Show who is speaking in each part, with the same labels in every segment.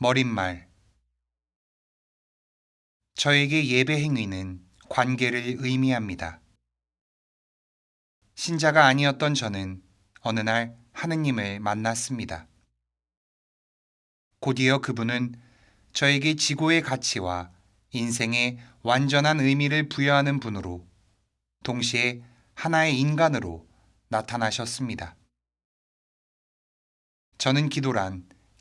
Speaker 1: 머릿말. 저에게 예배 행위는 관계를 의미합니다. 신자가 아니었던 저는 어느 날 하느님을 만났습니다. 곧이어 그분은 저에게 지고의 가치와 인생의 완전한 의미를 부여하는 분으로 동시에 하나의 인간으로 나타나셨습니다. 저는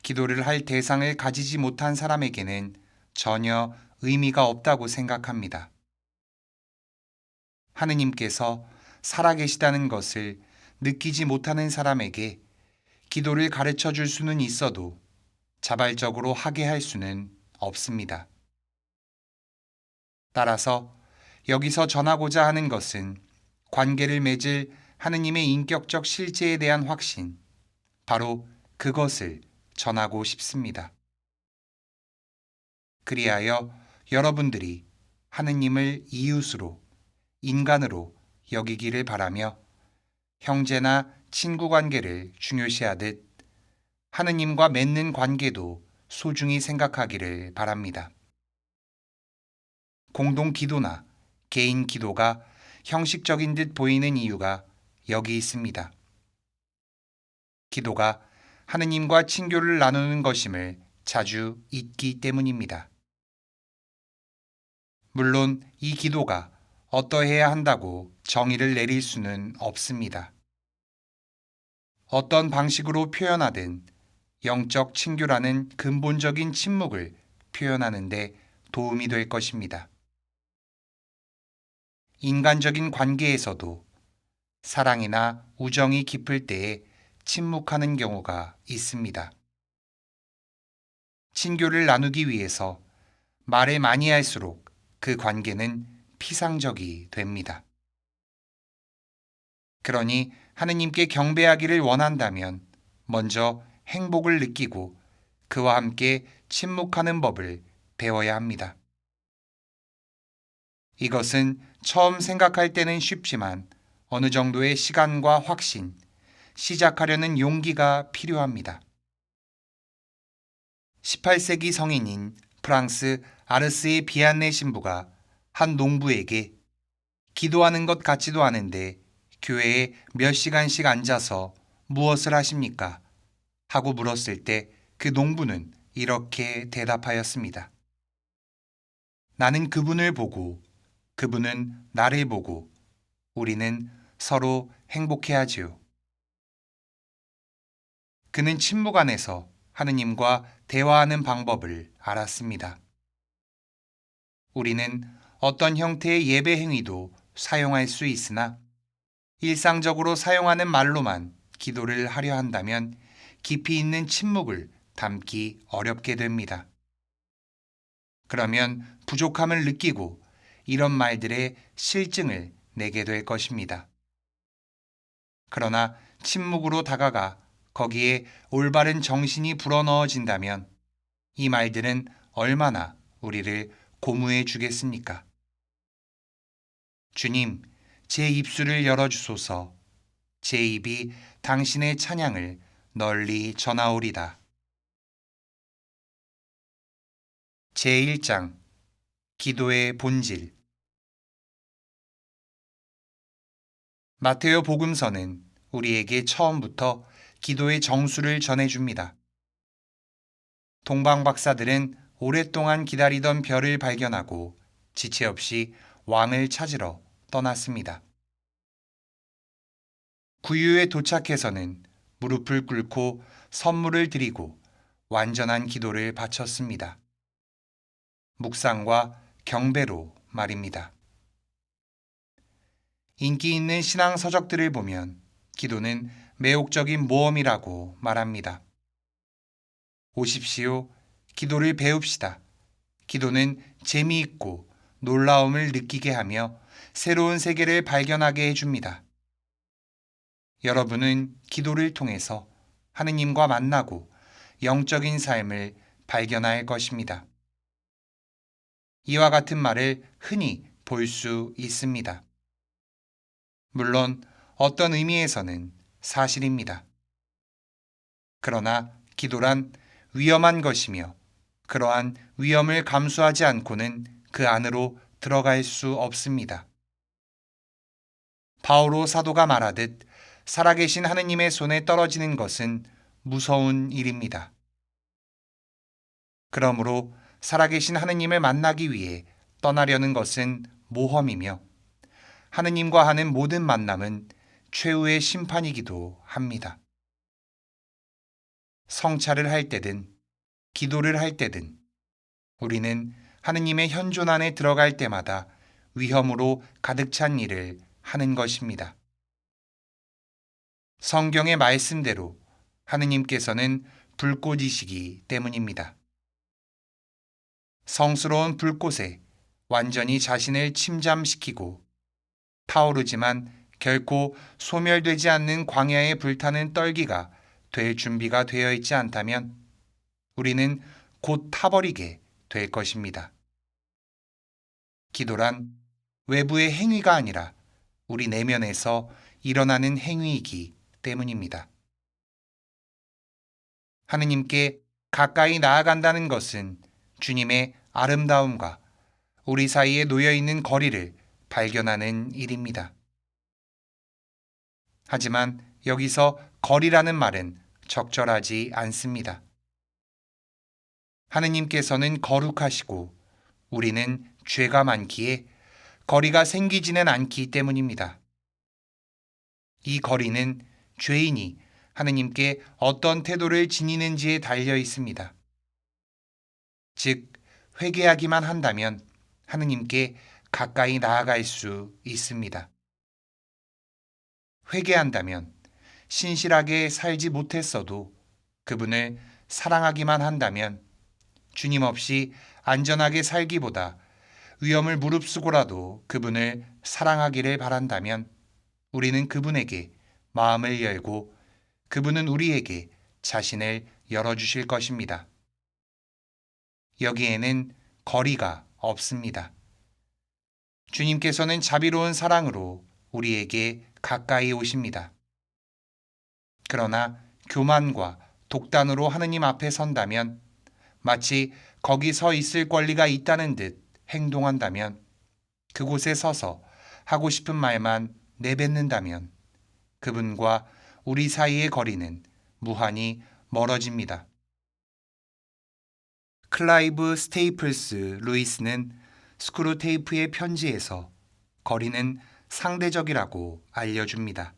Speaker 1: 기도를 할 대상을 가지지 못한 사람에게는 전혀 의미가 없다고 생각합니다. 하느님께서 살아계시다는 것을 느끼지 못하는 사람에게 기도를 가르쳐 줄 수는 있어도 자발적으로 하게 할 수는 없습니다. 따라서 여기서 전하고자 하는 것은 관계를 맺을 하느님의 인격적 실제에 대한 확신, 바로 그것을 전하고 싶습니다. 그리하여 여러분들이 하느님을 이웃으로, 인간으로 여기기를 바라며 형제나 친구 관계를 중요시하듯 하느님과 맺는 관계도 소중히 생각하기를 바랍니다. 공동 기도나 개인 기도가 형식적인 듯 보이는 이유가 여기 있습니다. 기도가 하느님과 친교를 나누는 것임을 자주 잊기 때문입니다. 물론 이 기도가 어떠해야 한다고 정의를 내릴 수는 없습니다. 어떤 방식으로 표현하든 영적 친교라는 근본적인 침묵을 표현하는데 도움이 될 것입니다. 인간적인 관계에서도 사랑이나 우정이 깊을 때에 침묵하는 경우가 있습니다. 친교를 나누기 위해서 말을 많이 할수록 그 관계는 피상적이 됩니다. 그러니 하느님께 경배하기를 원한다면 먼저 행복을 느끼고 그와 함께 침묵하는 법을 배워야 합니다. 이것은 처음 생각할 때는 쉽지만 어느 정도의 시간과 확신, 시작하려는 용기가 필요합니다. 18세기 성인인 프랑스 아르스의 비안네 신부가 한 농부에게 기도하는 것 같지도 않은데 교회에 몇 시간씩 앉아서 무엇을 하십니까? 하고 물었을 때 그 농부는 이렇게 대답하였습니다. 나는 그분을 보고 그분은 나를 보고 우리는 서로 행복해하지요. 그는 침묵 안에서 하느님과 대화하는 방법을 알았습니다. 우리는 어떤 형태의 예배 행위도 사용할 수 있으나 일상적으로 사용하는 말로만 기도를 하려 한다면 깊이 있는 침묵을 담기 어렵게 됩니다. 그러면 부족함을 느끼고 이런 말들의 실증을 내게 될 것입니다. 그러나 침묵으로 다가가 거기에 올바른 정신이 불어넣어진다면 이 말들은 얼마나 우리를 고무해 주겠습니까? 주님, 제 입술을 열어주소서. 제 입이 당신의 찬양을 널리 전하오리다. 제1장 기도의 본질. 마테오 복음서는 우리에게 처음부터 기도의 정수를 전해줍니다. 동방 박사들은 오랫동안 기다리던 별을 발견하고 지체 없이 왕을 찾으러 떠났습니다. 구유에 도착해서는 무릎을 꿇고 선물을 드리고 완전한 기도를 바쳤습니다. 묵상과 경배로 말입니다. 인기 있는 신앙 서적들을 보면 기도는 매혹적인 모험이라고 말합니다. 오십시오. 기도를 배웁시다. 기도는 재미있고 놀라움을 느끼게 하며 새로운 세계를 발견하게 해줍니다. 여러분은 기도를 통해서 하느님과 만나고 영적인 삶을 발견할 것입니다. 이와 같은 말을 흔히 볼 수 있습니다. 물론 어떤 의미에서는 사실입니다. 그러나 기도란 위험한 것이며 그러한 위험을 감수하지 않고는 그 안으로 들어갈 수 없습니다. 바오로 사도가 말하듯 살아계신 하느님의 손에 떨어지는 것은 무서운 일입니다. 그러므로 살아계신 하느님을 만나기 위해 떠나려는 것은 모험이며 하느님과 하는 모든 만남은 최후의 심판이기도 합니다. 성찰을 할 때든 기도를 할 때든 우리는 하느님의 현존 안에 들어갈 때마다 위험으로 가득 찬 일을 하는 것입니다. 성경의 말씀대로 하느님께서는 불꽃이시기 때문입니다. 성스러운 불꽃에 완전히 자신을 침잠시키고 타오르지만 결코 소멸되지 않는 광야에 불타는 떨기가 될 준비가 되어 있지 않다면 우리는 곧 타버리게 될 것입니다. 기도란 외부의 행위가 아니라 우리 내면에서 일어나는 행위이기 때문입니다. 하느님께 가까이 나아간다는 것은 주님의 아름다움과 우리 사이에 놓여 있는 거리를 발견하는 일입니다. 하지만 여기서 거리라는 말은 적절하지 않습니다. 하느님께서는 거룩하시고 우리는 죄가 많기에 거리가 생기지는 않기 때문입니다. 이 거리는 죄인이 하느님께 어떤 태도를 지니는지에 달려 있습니다. 즉, 회개하기만 한다면 하느님께 가까이 나아갈 수 있습니다. 회개한다면 신실하게 살지 못했어도 그분을 사랑하기만 한다면 주님 없이 안전하게 살기보다 위험을 무릅쓰고라도 그분을 사랑하기를 바란다면 우리는 그분에게 마음을 열고 그분은 우리에게 자신을 열어주실 것입니다. 여기에는 거리가 없습니다. 주님께서는 자비로운 사랑으로 우리에게 가까이 오십니다. 그러나 교만과 독단으로 하느님 앞에 선다면 마치 거기 서 있을 권리가 있다는 듯 행동한다면 그곳에 서서 하고 싶은 말만 내뱉는다면 그분과 우리 사이의 거리는 무한히 멀어집니다. 클라이브 스테이플스 루이스는 스크루테이프의 편지에서 거리는 상대적이라고 알려줍니다.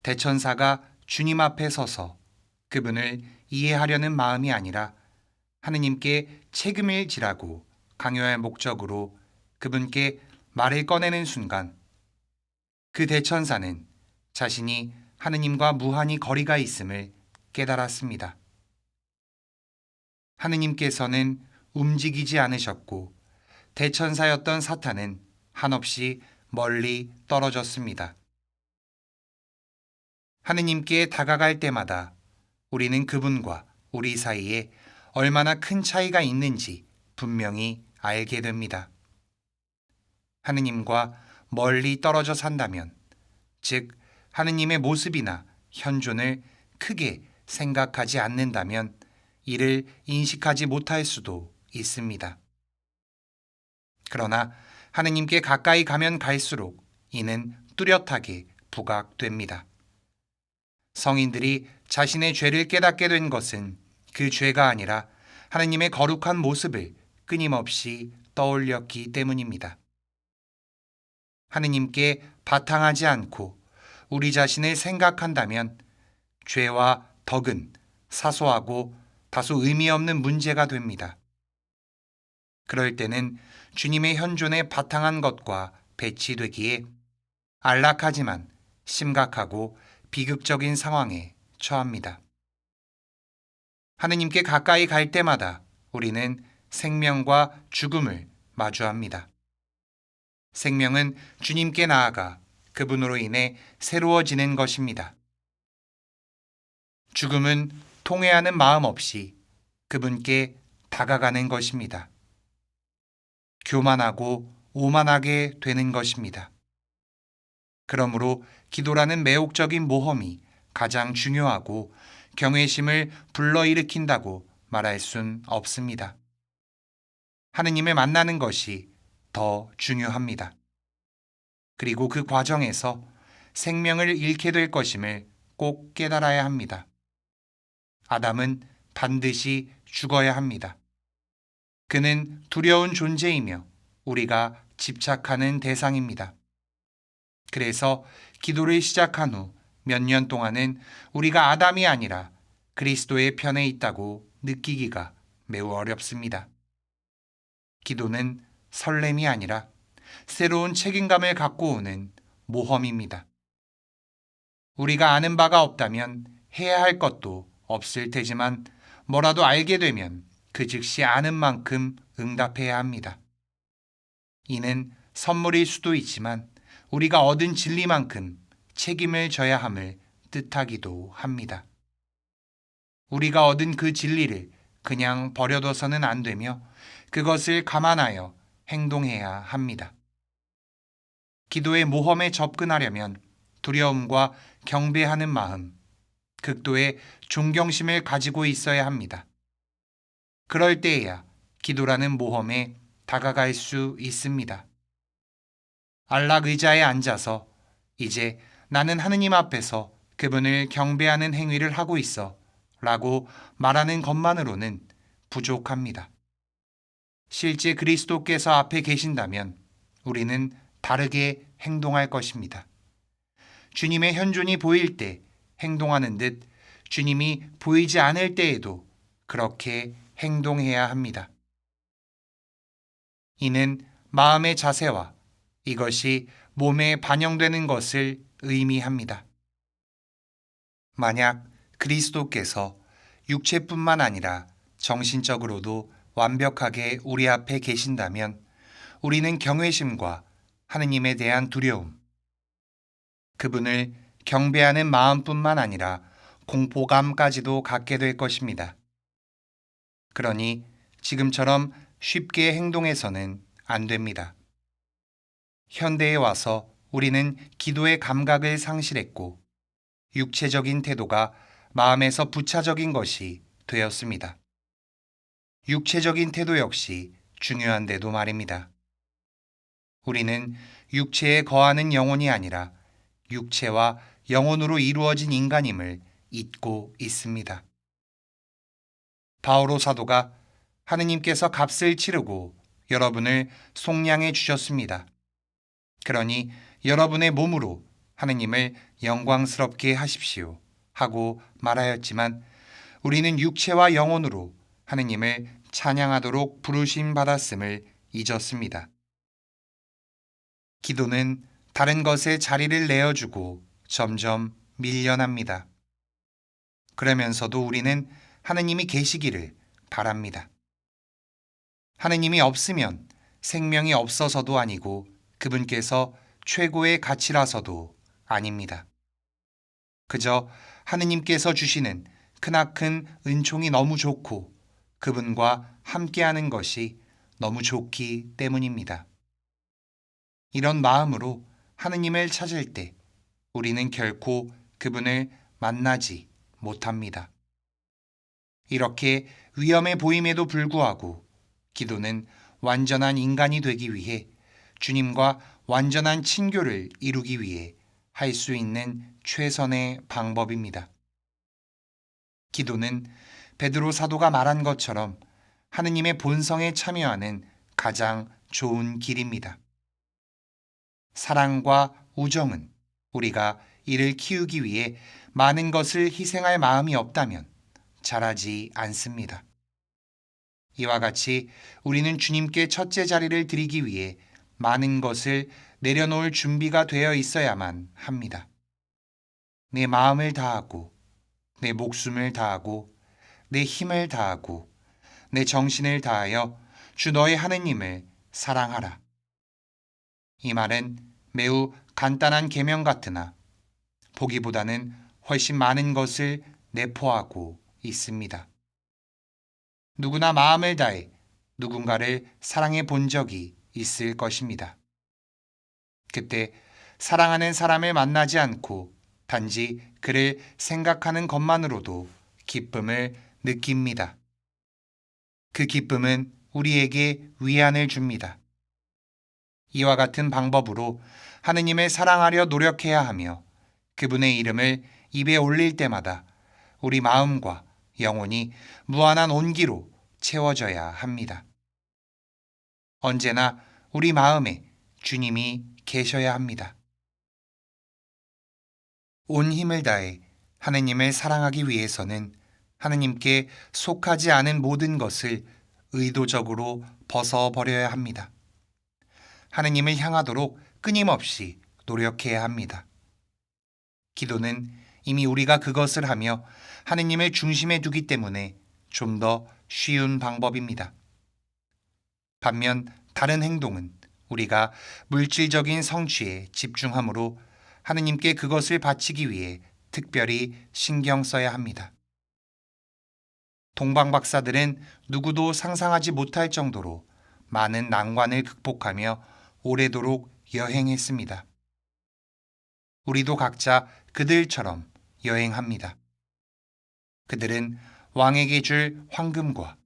Speaker 1: 대천사가 주님 앞에 서서 그분을 이해하려는 마음이 아니라 하느님께 책임을 지라고 강요할 목적으로 그분께 말을 꺼내는 순간 그 대천사는 자신이 하느님과 무한히 거리가 있음을 깨달았습니다. 하느님께서는 움직이지 않으셨고 대천사였던 사탄은 한없이 멀리 떨어졌습니다. 하느님께 다가갈 때마다 우리는 그분과 우리 사이에 얼마나 큰 차이가 있는지 분명히 알게 됩니다. 하느님과 멀리 떨어져 산다면, 즉 하느님의 모습이나 현존을 크게 생각하지 않는다면 이를 인식하지 못할 수도 있습니다. 그러나 하느님께 가까이 가면 갈수록 이는 뚜렷하게 부각됩니다. 성인들이 자신의 죄를 깨닫게 된 것은 그 죄가 아니라 하느님의 거룩한 모습을 끊임없이 떠올렸기 때문입니다. 하느님께 바탕하지 않고 우리 자신을 생각한다면 죄와 덕은 사소하고 다소 의미 없는 문제가 됩니다. 그럴 때는 주님의 현존에 바탕한 것과 배치되기에 안락하지만 심각하고 비극적인 상황에 처합니다. 하느님께 가까이 갈 때마다 우리는 생명과 죽음을 마주합니다. 생명은 주님께 나아가 그분으로 인해 새로워지는 것입니다. 죽음은 통회하는 마음 없이 그분께 다가가는 것입니다. 교만하고 오만하게 되는 것입니다. 그러므로 기도라는 매혹적인 모험이 가장 중요하고 경외심을 불러일으킨다고 말할 순 없습니다. 하느님을 만나는 것이 더 중요합니다. 그리고 그 과정에서 생명을 잃게 될 것임을 꼭 깨달아야 합니다. 아담은 반드시 죽어야 합니다. 그는 두려운 존재이며 우리가 집착하는 대상입니다. 그래서 기도를 시작한 후 몇 년 동안은 우리가 아담이 아니라 그리스도의 편에 있다고 느끼기가 매우 어렵습니다. 기도는 설렘이 아니라 새로운 책임감을 갖고 오는 모험입니다. 우리가 아는 바가 없다면 해야 할 것도 없을 테지만 뭐라도 알게 되면 그 즉시 아는 만큼 응답해야 합니다. 이는 선물일 수도 있지만 우리가 얻은 진리만큼 책임을 져야 함을 뜻하기도 합니다. 우리가 얻은 그 진리를 그냥 버려둬서는 안 되며 그것을 감안하여 행동해야 합니다. 기도의 모험에 접근하려면 두려움과 경배하는 마음, 극도의 존경심을 가지고 있어야 합니다. 그럴 때에야 기도라는 모험에 다가갈 수 있습니다. 안락 의자에 앉아서 이제 나는 하느님 앞에서 그분을 경배하는 행위를 하고 있어 라고 말하는 것만으로는 부족합니다. 실제 그리스도께서 앞에 계신다면 우리는 다르게 행동할 것입니다. 주님의 현존이 보일 때 행동하는 듯 주님이 보이지 않을 때에도 그렇게 행동해야 합니다. 이는 마음의 자세와 이것이 몸에 반영되는 것을 의미합니다. 만약 그리스도께서 육체뿐만 아니라 정신적으로도 완벽하게 우리 앞에 계신다면 우리는 경외심과 하느님에 대한 두려움, 그분을 경배하는 마음뿐만 아니라 공포감까지도 갖게 될 것입니다. 그러니 지금처럼 쉽게 행동해서는 안 됩니다. 현대에 와서 우리는 기도의 감각을 상실했고 육체적인 태도가 마음에서 부차적인 것이 되었습니다. 육체적인 태도 역시 중요한데도 말입니다. 우리는 육체에 거하는 영혼이 아니라 육체와 영혼으로 이루어진 인간임을 잊고 있습니다. 바오로 사도가 하느님께서 값을 치르고 여러분을 속량해 주셨습니다. 그러니 여러분의 몸으로 하느님을 영광스럽게 하십시오 하고 말하였지만 우리는 육체와 영혼으로 하느님을 찬양하도록 부르심 받았음을 잊었습니다. 기도는 다른 것에 자리를 내어주고 점점 밀려납니다. 그러면서도 우리는 하느님이 계시기를 바랍니다. 하느님이 없으면 생명이 없어서도 아니고 그분께서 최고의 가치라서도 아닙니다. 그저 하느님께서 주시는 크나큰 은총이 너무 좋고 그분과 함께하는 것이 너무 좋기 때문입니다. 이런 마음으로 하느님을 찾을 때 우리는 결코 그분을 만나지 못합니다. 이렇게 위험해 보임에도 불구하고 기도는 완전한 인간이 되기 위해 주님과 완전한 친교를 이루기 위해 할 수 있는 최선의 방법입니다. 기도는 베드로 사도가 말한 것처럼 하느님의 본성에 참여하는 가장 좋은 길입니다. 사랑과 우정은 우리가 이를 키우기 위해 많은 것을 희생할 마음이 없다면 자라지 않습니다. 이와 같이 우리는 주님께 첫째 자리를 드리기 위해 많은 것을 내려놓을 준비가 되어 있어야만 합니다. 내 마음을 다하고, 내 목숨을 다하고, 내 힘을 다하고, 내 정신을 다하여 주 너의 하느님을 사랑하라. 이 말은 매우 간단한 계명 같으나 보기보다는 훨씬 많은 것을 내포하고 있습니다. 누구나 마음을 다해 누군가를 사랑해 본 적이 있을 것입니다. 그때 사랑하는 사람을 만나지 않고 단지 그를 생각하는 것만으로도 기쁨을 느낍니다. 그 기쁨은 우리에게 위안을 줍니다. 이와 같은 방법으로 하느님을 사랑하려 노력해야 하며 그분의 이름을 입에 올릴 때마다 우리 마음과 영혼이 무한한 온기로 채워져야 합니다. 언제나 우리 마음에 주님이 계셔야 합니다. 온 힘을 다해 하느님을 사랑하기 위해서는 하느님께 속하지 않은 모든 것을 의도적으로 벗어버려야 합니다. 하느님을 향하도록 끊임없이 노력해야 합니다. 기도는 이미 우리가 그것을 하며 하느님을 중심에 두기 때문에 좀 더 쉬운 방법입니다. 반면 다른 행동은 우리가 물질적인 성취에 집중함으로 하느님께 그것을 바치기 위해 특별히 신경 써야 합니다. 동방 박사들은 누구도 상상하지 못할 정도로 많은 난관을 극복하며 오래도록 여행했습니다. 우리도 각자 그들처럼 여행합니다. 그들은 왕에게 줄 황금과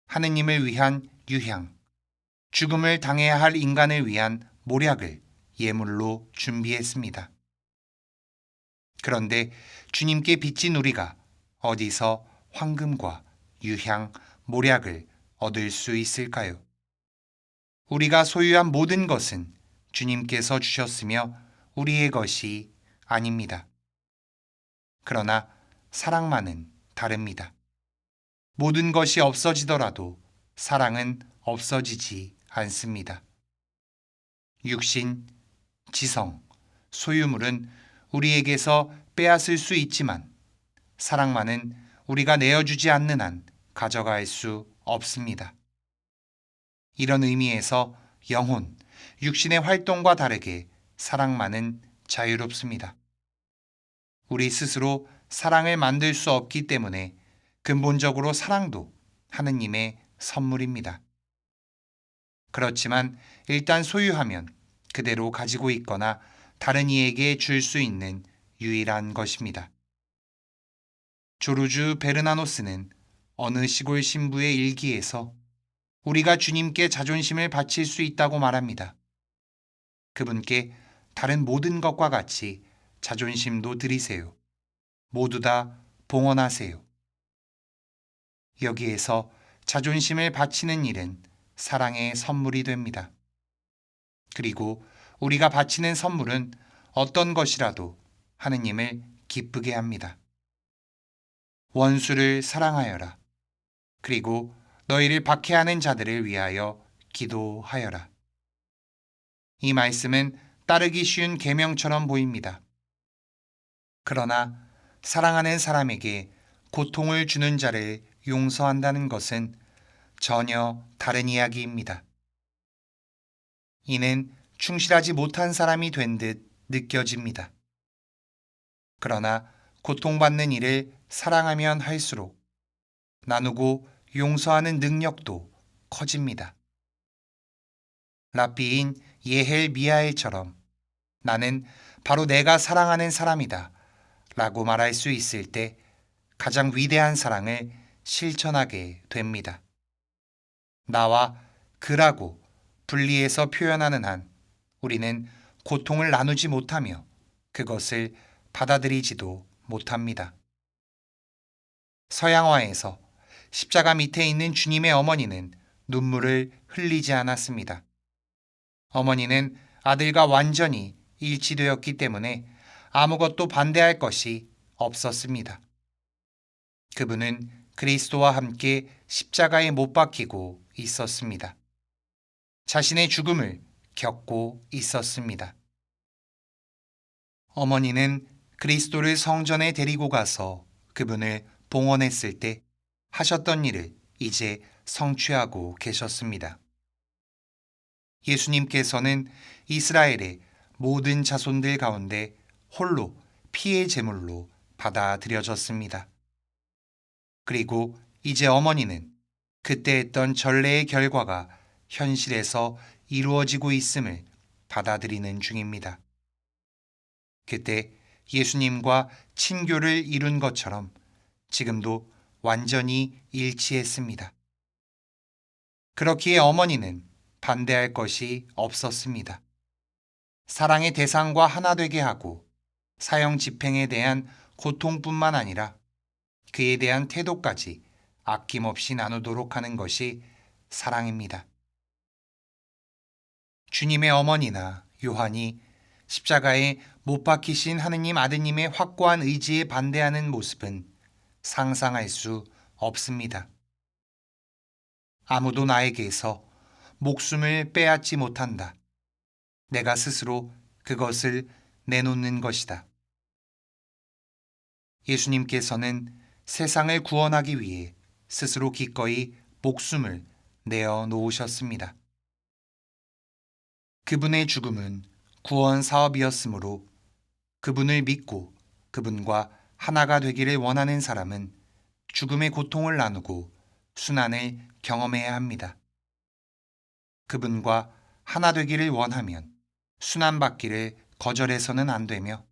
Speaker 1: 하느님을 위한 유향, 죽음을 당해야 할 인간을 위한 모략을 예물로 준비했습니다. 그런데 주님께 빚진 우리가 어디서 황금과 유향, 모략을 얻을 수 있을까요? 우리가 소유한 모든 것은 주님께서 주셨으며 우리의 것이 아닙니다. 그러나 사랑만은 다릅니다. 모든 것이 없어지더라도 사랑은 없어지지 않습니다. 육신, 지성, 소유물은 우리에게서 빼앗을 수 있지만 사랑만은 우리가 내어주지 않는 한 가져갈 수 없습니다. 이런 의미에서 영혼, 육신의 활동과 다르게 사랑만은 자유롭습니다. 우리 스스로 사랑을 만들 수 없기 때문에 근본적으로 사랑도 하느님의 선물입니다. 그렇지만 일단 소유하면 그대로 가지고 있거나 다른 이에게 줄 수 있는 유일한 것입니다. 조르주 베르나노스는 어느 시골 신부의 일기에서 우리가 주님께 자존심을 바칠 수 있다고 말합니다. 그분께 다른 모든 것과 같이 자존심도 드리세요. 모두 다 봉헌하세요. 여기에서 자존심을 바치는 일은 사랑의 선물이 됩니다. 그리고 우리가 바치는 선물은 어떤 것이라도 하느님을 기쁘게 합니다. 원수를 사랑하여라. 그리고 너희를 박해하는 자들을 위하여 기도하여라. 이 말씀은 따르기 쉬운 계명처럼 보입니다. 그러나 사랑하는 사람에게 고통을 주는 자를 용서한다는 것은 전혀 다른 이야기입니다. 이는 충실하지 못한 사람이 된 듯 느껴집니다. 그러나 고통받는 이를 사랑하면 할수록 나누고 용서하는 능력도 커집니다. 랍비인 예헬 미하엘처럼 나는 바로 내가 사랑하는 사람이다 라고 말할 수 있을 때 가장 위대한 사랑을 실천하게 됩니다. 나와 그라고 분리해서 표현하는 한 우리는 고통을 나누지 못하며 그것을 받아들이지도 못합니다. 서양화에서 십자가 밑에 있는 주님의 어머니는 눈물을 흘리지 않았습니다. 어머니는 아들과 완전히 일치되었기 때문에 아무것도 반대할 것이 없었습니다. 그분은 그리스도와 함께 십자가에 못 박히고 있었습니다. 자신의 죽음을 겪고 있었습니다. 어머니는 그리스도를 성전에 데리고 가서 그분을 봉헌했을 때 하셨던 일을 이제 성취하고 계셨습니다. 예수님께서는 이스라엘의 모든 자손들 가운데 홀로 피의 제물로 받아들여졌습니다. 그리고 이제 어머니는 그때 했던 전례의 결과가 현실에서 이루어지고 있음을 받아들이는 중입니다. 그때 예수님과 친교를 이룬 것처럼 지금도 완전히 일치했습니다. 그렇기에 어머니는 반대할 것이 없었습니다. 사랑의 대상과 하나 되게 하고 사형 집행에 대한 고통뿐만 아니라 그에 대한 태도까지 아낌없이 나누도록 하는 것이 사랑입니다. 주님의 어머니나 요한이 십자가에 못 박히신 하느님 아드님의 확고한 의지에 반대하는 모습은 상상할 수 없습니다. 아무도 나에게서 목숨을 빼앗지 못한다. 내가 스스로 그것을 내놓는 것이다. 예수님께서는 세상을 구원하기 위해 스스로 기꺼이 목숨을 내어 놓으셨습니다. 그분의 죽음은 구원 사업이었으므로 그분을 믿고 그분과 하나가 되기를 원하는 사람은 죽음의 고통을 나누고 순환을 경험해야 합니다. 그분과 하나 되기를 원하면 순환받기를 거절해서는 안 되며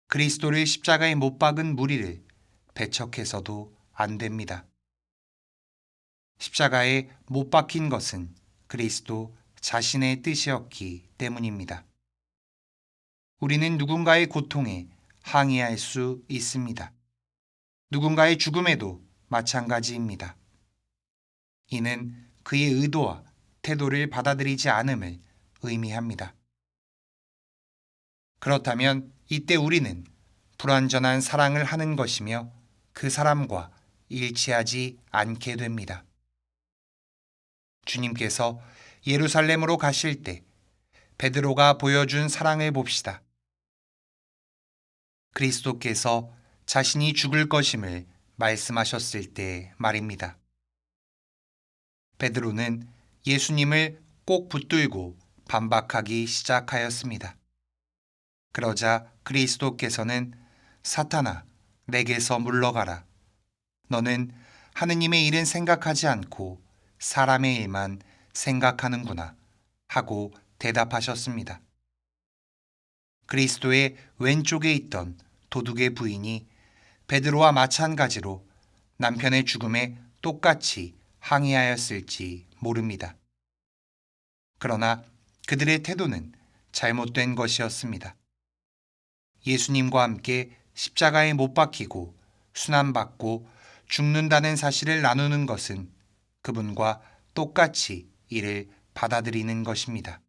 Speaker 1: 그리스도를 십자가에 못 박은 무리를 배척해서도 안 됩니다. 십자가에 못 박힌 것은 그리스도 자신의 뜻이었기 때문입니다. 우리는 누군가의 고통에 항의할 수 있습니다. 누군가의 죽음에도 마찬가지입니다. 이는 그의 의도와 태도를 받아들이지 않음을 의미합니다. 그렇다면 이때 우리는 불완전한 사랑을 하는 것이며 그 사람과 일치하지 않게 됩니다. 주님께서 예루살렘으로 가실 때 베드로가 보여준 사랑을 봅시다. 그리스도께서 자신이 죽을 것임을 말씀하셨을 때 말입니다. 베드로는 예수님을 꼭 붙들고 반박하기 시작하였습니다. 그러자 그리스도께서는 사탄아, 내게서 물러가라. 너는 하느님의 일은 생각하지 않고 사람의 일만 생각하는구나 하고 대답하셨습니다. 그리스도의 왼쪽에 있던 도둑의 부인이 베드로와 마찬가지로 남편의 죽음에 똑같이 항의하였을지 모릅니다. 그러나 그들의 태도는 잘못된 것이었습니다. 예수님과 함께 십자가에 못 박히고 순환받고 죽는다는 사실을 나누는 것은 그분과 똑같이 이를 받아들이는 것입니다.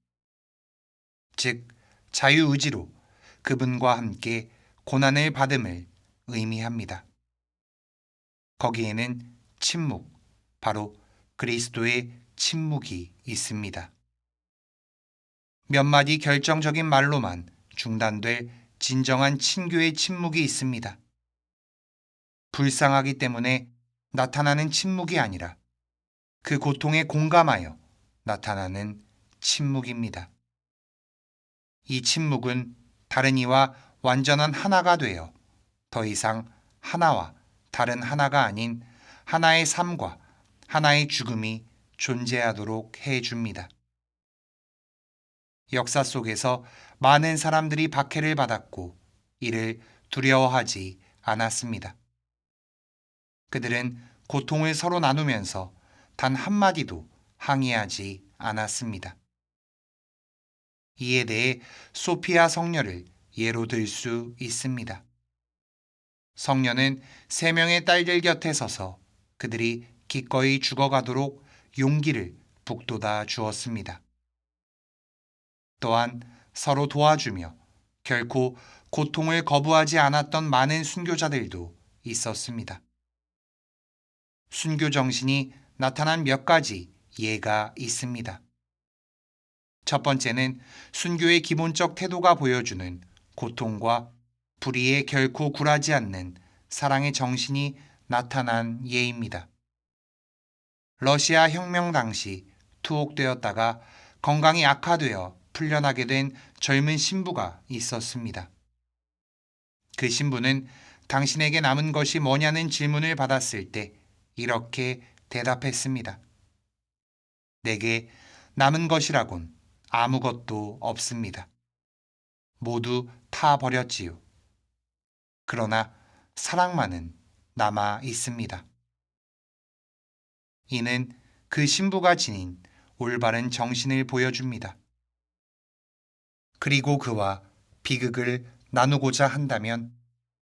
Speaker 1: 즉, 자유의지로 그분과 함께 고난을 받음을 의미합니다. 거기에는 침묵, 바로 그리스도의 침묵이 있습니다. 몇 마디 결정적인 말로만 중단될 진정한 친교의 침묵이 있습니다. 불쌍하기 때문에 나타나는 침묵이 아니라 그 고통에 공감하여 나타나는 침묵입니다. 이 침묵은 다른 이와 완전한 하나가 되어 더 이상 하나와 다른 하나가 아닌 하나의 삶과 하나의 죽음이 존재하도록 해줍니다. 역사 속에서 많은 사람들이 박해를 받았고 이를 두려워하지 않았습니다. 그들은 고통을 서로 나누면서 단 한마디도 항의하지 않았습니다. 이에 대해 소피아 성녀를 예로 들 수 있습니다. 성녀는 3명의 딸들 곁에 서서 그들이 기꺼이 죽어가도록 용기를 북돋아 주었습니다. 또한 서로 도와주며 결코 고통을 거부하지 않았던 많은 순교자들도 있었습니다. 순교 정신이 나타난 몇 가지 예가 있습니다. 첫 번째는 순교의 기본적 태도가 보여주는 고통과 불의에 결코 굴하지 않는 사랑의 정신이 나타난 예입니다. 러시아 혁명 당시 투옥되었다가 건강이 악화되어 풀려나게 된 젊은 신부가 있었습니다. 그 신부는 당신에게 남은 것이 뭐냐는 질문을 받았을 때 이렇게 대답했습니다. 내게 남은 것이라곤 아무것도 없습니다. 모두 타 버렸지요. 그러나 사랑만은 남아 있습니다. 이는 그 신부가 지닌 올바른 정신을 보여줍니다. 그리고 그와 비극을 나누고자 한다면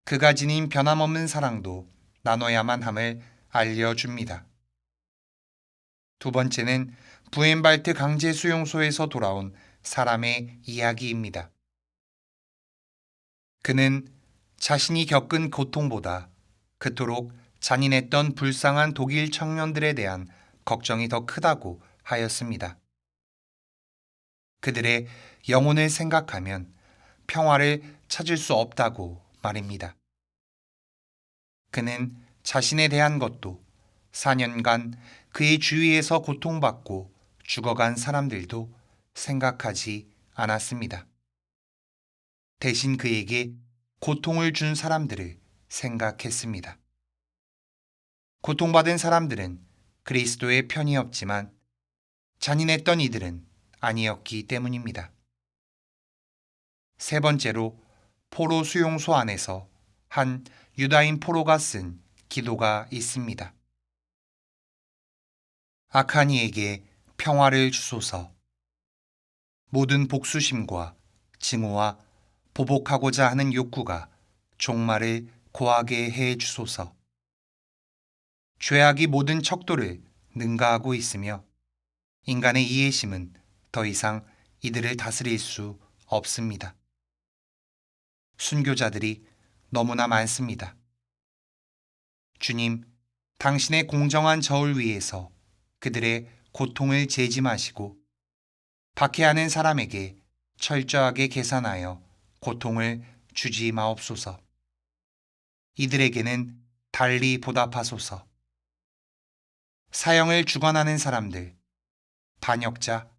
Speaker 1: 그가 지닌 변함없는 사랑도 나눠야만 함을 알려줍니다. 두 번째는 부엔발트 강제 수용소에서 돌아온 사람의 이야기입니다. 그는 자신이 겪은 고통보다 그토록 잔인했던 불쌍한 독일 청년들에 대한 걱정이 더 크다고 하였습니다. 그들의 영혼을 생각하면 평화를 찾을 수 없다고 말입니다. 그는 자신에 대한 것도 4년간 그의 주위에서 고통받고 죽어간 사람들도 생각하지 않았습니다. 대신 그에게 고통을 준 사람들을 생각했습니다. 고통받은 사람들은 그리스도의 편이었지만 잔인했던 이들은 아니었기 때문입니다. 세 번째로 포로 수용소 안에서 한 유다인 포로가 쓴 기도가 있습니다. 아카니에게 평화를 주소서. 모든 복수심과 증오와 보복하고자 하는 욕구가 종말을 고하게 해 주소서. 죄악이 모든 척도를 능가하고 있으며 인간의 이해심은 더 이상 이들을 다스릴 수 없습니다. 순교자들이 너무나 많습니다. 주님, 당신의 공정한 저울 위에서 그들의 고통을 재짐하시고 박해하는 사람에게 철저하게 계산하여 고통을 주지 마옵소서. 이들에게는 달리 보답하소서. 사형을 주관하는 사람들, 반역자,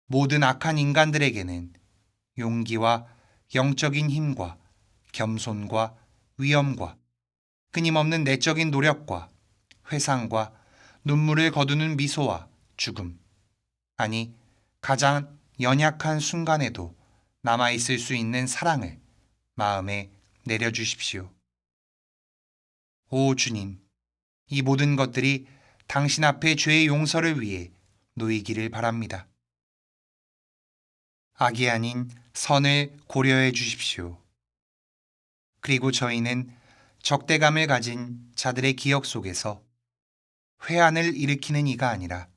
Speaker 1: 모든 악한 인간들에게는 용기와 영적인 힘과 겸손과 위엄과 끊임없는 내적인 노력과 회상과 눈물을 거두는 미소와 죽음, 아니 가장 연약한 순간에도 남아있을 수 있는 사랑을 마음에 내려주십시오. 오 주님, 이 모든 것들이 당신 앞에 죄의 용서를 위해 놓이기를 바랍니다. 악이 아닌 선을 고려해 주십시오. 그리고 저희는 적대감을 가진 자들의 기억 속에서 회한을 일으키는 이가 아니라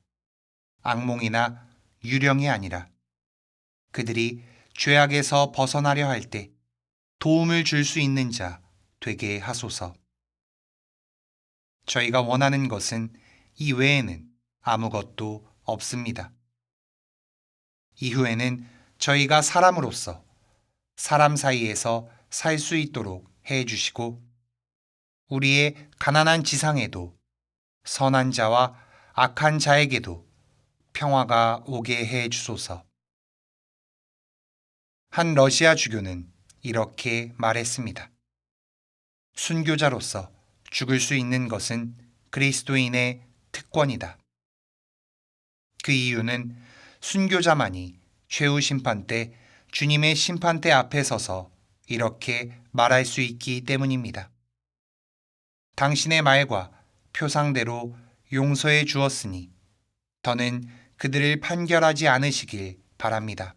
Speaker 1: 악몽이나 유령이 아니라 그들이 죄악에서 벗어나려 할 때 도움을 줄 수 있는 자 되게 하소서. 저희가 원하는 것은 이 외에는 아무것도 없습니다. 이후에는 저희가 사람으로서 사람 사이에서 살 수 있도록 해 주시고 우리의 가난한 지상에도 선한 자와 악한 자에게도 평화가 오게 해 주소서. 한 러시아 주교는 이렇게 말했습니다. 순교자로서 죽을 수 있는 것은 그리스도인의 특권이다. 그 이유는 순교자만이 최후 심판 때 주님의 심판대 앞에 서서 이렇게 말할 수 있기 때문입니다. 당신의 말과 표상대로 용서해 주었으니 더는 그들을 판결하지 않으시길 바랍니다.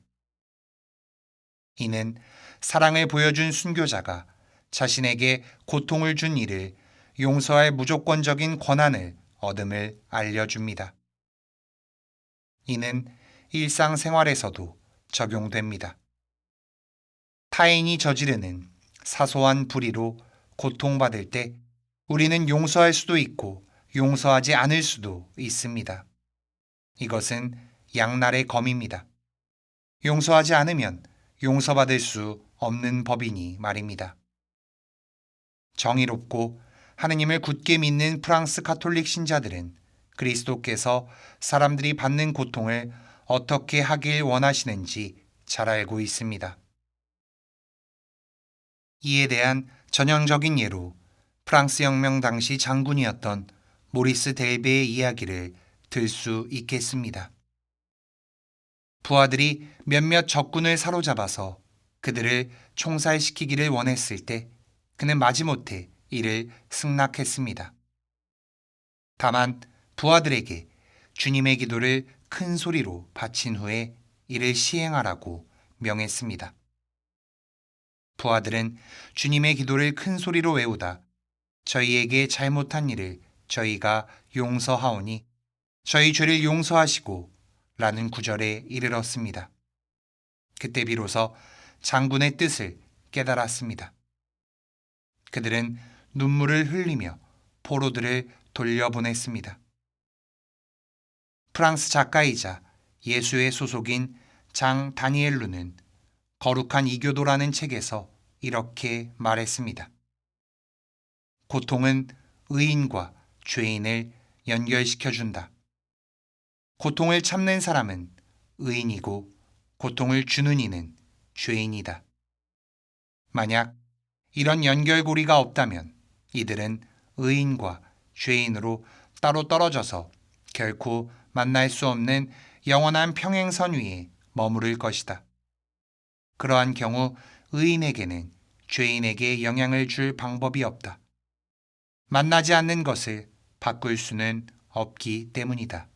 Speaker 1: 이는 사랑을 보여준 순교자가 자신에게 고통을 준 이를 용서할 무조건적인 권한을 얻음을 알려줍니다. 이는 일상생활에서도 적용됩니다. 타인이 저지르는 사소한 불의로 고통받을 때 우리는 용서할 수도 있고 용서하지 않을 수도 있습니다. 이것은 양날의 검입니다. 용서하지 않으면 용서받을 수 없는 법이니 말입니다. 정의롭고 하느님을 굳게 믿는 프랑스 가톨릭 신자들은 그리스도께서 사람들이 받는 고통을 어떻게 하길 원하시는지 잘 알고 있습니다. 이에 대한 전형적인 예로 프랑스 혁명 당시 장군이었던 모리스 델베의 이야기를 들 수 있겠습니다. 부하들이 몇몇 적군을 사로잡아서 그들을 총살시키기를 원했을 때 그는 마지못해 이를 승낙했습니다. 다만 부하들에게 주님의 기도를 큰 소리로 바친 후에 이를 시행하라고 명했습니다. 부하들은 주님의 기도를 큰 소리로 외우다 저희에게 잘못한 일을 저희가 용서하오니 저희 죄를 용서하시고 라는 구절에 이르렀습니다. 그때 비로소 장군의 뜻을 깨달았습니다. 그들은 눈물을 흘리며 포로들을 돌려보냈습니다. 프랑스 작가이자 예수의 소속인 장 다니엘루는 거룩한 이교도라는 책에서 이렇게 말했습니다. 고통은 의인과 죄인을 연결시켜준다. 고통을 참는 사람은 의인이고 고통을 주는 이는 죄인이다. 만약 이런 연결고리가 없다면 이들은 의인과 죄인으로 따로 떨어져서 결코 만날 수 없는 영원한 평행선 위에 머무를 것이다. 그러한 경우 의인에게는 죄인에게 영향을 줄 방법이 없다. 만나지 않는 것을 바꿀 수는 없기 때문이다.